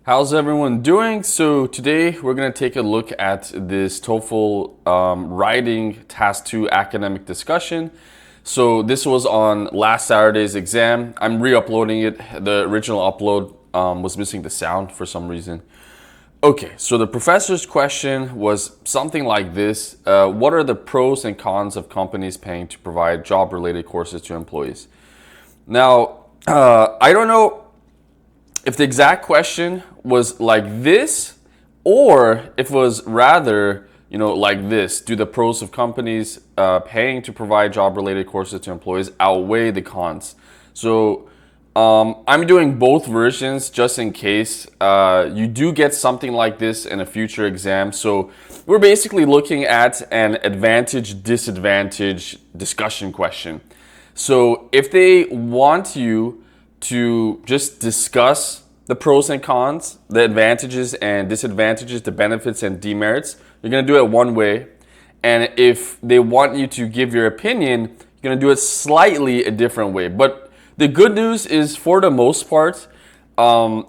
How's everyone doing? So today we're going to take a look at this TOEFL writing task 2 academic discussion. So this was on last Saturday's exam. I'm re-uploading it. The original upload was missing the sound for some reason. Okay, so the professor's question was something like this. What are the pros and cons of companies paying to provide job-related courses to employees? Now, I don't know if the exact question was like this or if it was rather, like this. Do the pros of companies paying to provide job-related courses to employees outweigh the cons? So I'm doing both versions just in case you do get something like this in a future exam. So we're basically looking at an advantage-disadvantage discussion question. So if they want you to just discuss the pros and cons, the advantages and disadvantages, the benefits and demerits, you're going to do it one way. And if they want you to give your opinion, you're going to do it slightly a different way. But the good news is, for the most part, a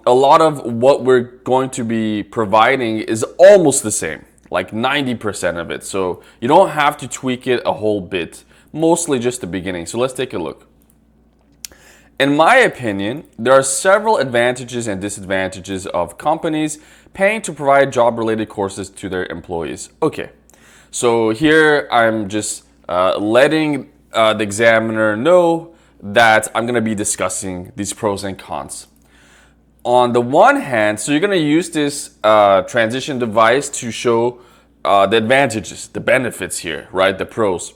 lot of what we're going to be providing is almost the same, like 90% of it. So you don't have to tweak it a whole bit, mostly just the beginning. So let's take a look. In my opinion, there are several advantages and disadvantages of companies paying to provide job-related courses to their employees. Okay, so here I'm just letting the examiner know that I'm going to be discussing these pros and cons. On the one hand, so you're going to use this transition device to show the advantages, the benefits here, right? The pros.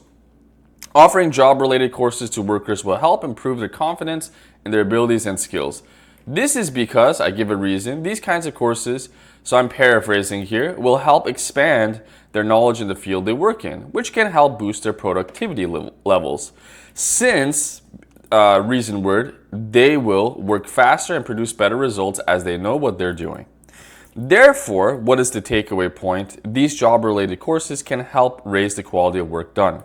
Offering job-related courses to workers will help improve their confidence in their abilities and skills. This is because, I give a reason, these kinds of courses, so I'm paraphrasing here, will help expand their knowledge in the field they work in, which can help boost their productivity levels. Since, reason word, they will work faster and produce better results as they know what they're doing. Therefore, what is the takeaway point? These job-related courses can help raise the quality of work done.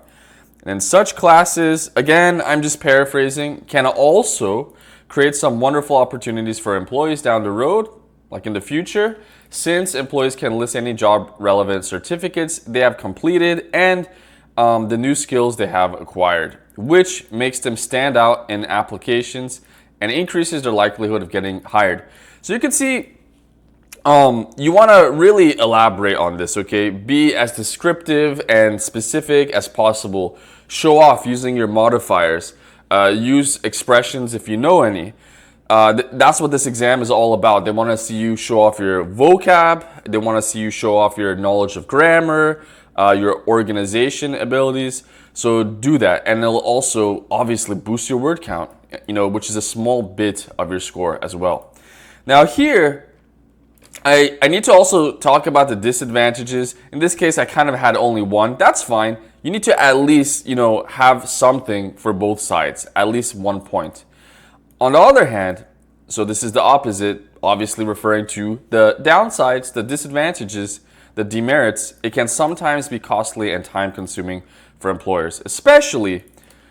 And such classes, again, I'm just paraphrasing, can also create some wonderful opportunities for employees down the road, like in the future, since employees can list any job-relevant certificates they have completed and the new skills they have acquired, which makes them stand out in applications and increases their likelihood of getting hired. So you can see you want to really elaborate on this, okay? Be as descriptive and specific as possible. Show off using your modifiers. Use expressions if you know any. That's what this exam is all about. They want to see you show off your vocab. They want to see you show off your knowledge of grammar, your organization abilities. So do that. And it'll also obviously boost your word count, which is a small bit of your score as well. Now here, I need to also talk about the disadvantages. In this case, I kind of had only one. That's fine. You need to at least, have something for both sides, at least 1 point. On the other hand, so this is the opposite, obviously referring to the downsides, the disadvantages, the demerits. It can sometimes be costly and time-consuming for employers, especially,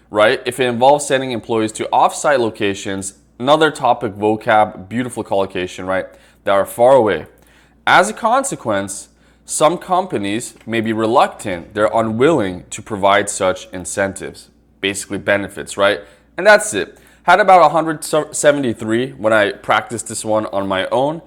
right, if it involves sending employees to off-site locations. Another topic, vocab, beautiful collocation, right, that are far away. As a consequence, some companies may be reluctant, they're unwilling to provide such incentives, basically benefits, right? And that's it. Had about 173 when I practiced this one on my own.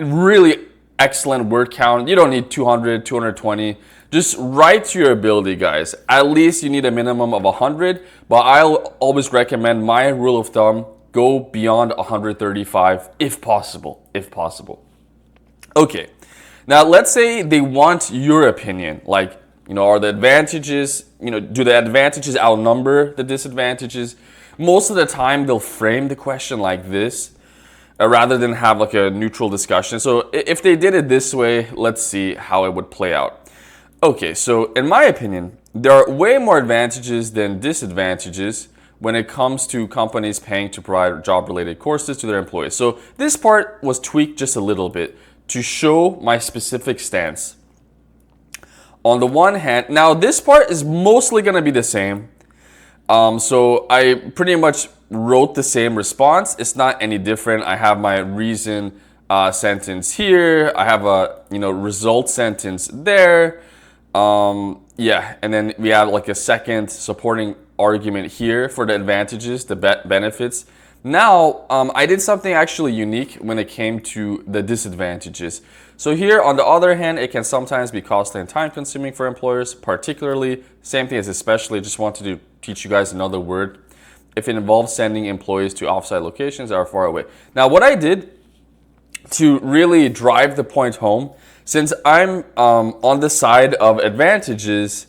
Really excellent word count. You don't need 200, 220. Just write to your ability, guys. At least you need a minimum of 100, but I'll always recommend, my rule of thumb, go beyond 135 if possible, Okay, now let's say they want your opinion, like, are the advantages, do the advantages outnumber the disadvantages? Most of the time they'll frame the question like this, rather than have like a neutral discussion. So if they did it this way, let's see how it would play out. Okay, so in my opinion, there are way more advantages than disadvantages when it comes to companies paying to provide job-related courses to their employees. So this part was tweaked just a little bit to show my specific stance. On the one hand, now this part is mostly going to be the same. So I pretty much wrote the same response. It's not any different. I have my reason sentence here. I have a result sentence there. Yeah, and then we have like a second supporting argument here for the advantages, the benefits. Now, I did something actually unique when it came to the disadvantages. So here, on the other hand, it can sometimes be costly and time consuming for employers, particularly, same thing as especially, just wanted to teach you guys another word, if it involves sending employees to offsite locations that are far away. Now, what I did to really drive the point home, since I'm on the side of advantages,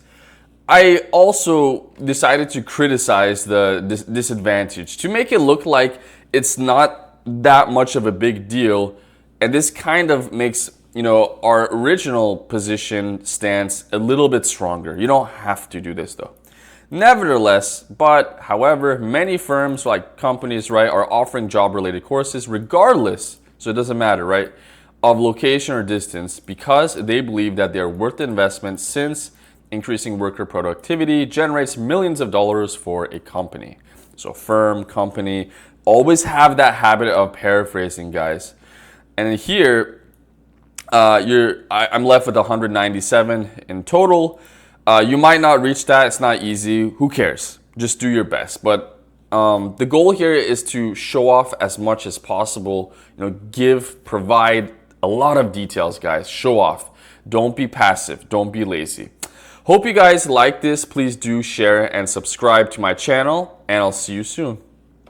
I also decided to criticize the disadvantage to make it look like it's not that much of a big deal. And this kind of makes, our original position stance a little bit stronger. You don't have to do this though. Nevertheless, however, many firms, like companies, right, are offering job-related courses regardless, so it doesn't matter, right, of location or distance, because they believe that they're worth the investment, since increasing worker productivity generates millions of dollars for a company. So firm, company, always have that habit of paraphrasing, guys. And here, I'm left with 197 in total. You might not reach that. It's not easy. Who cares? Just do your best. But the goal here is to show off as much as possible. Provide a lot of details, guys. Show off. Don't be passive. Don't be lazy. Hope you guys like this. Please do share and subscribe to my channel, and I'll see you soon.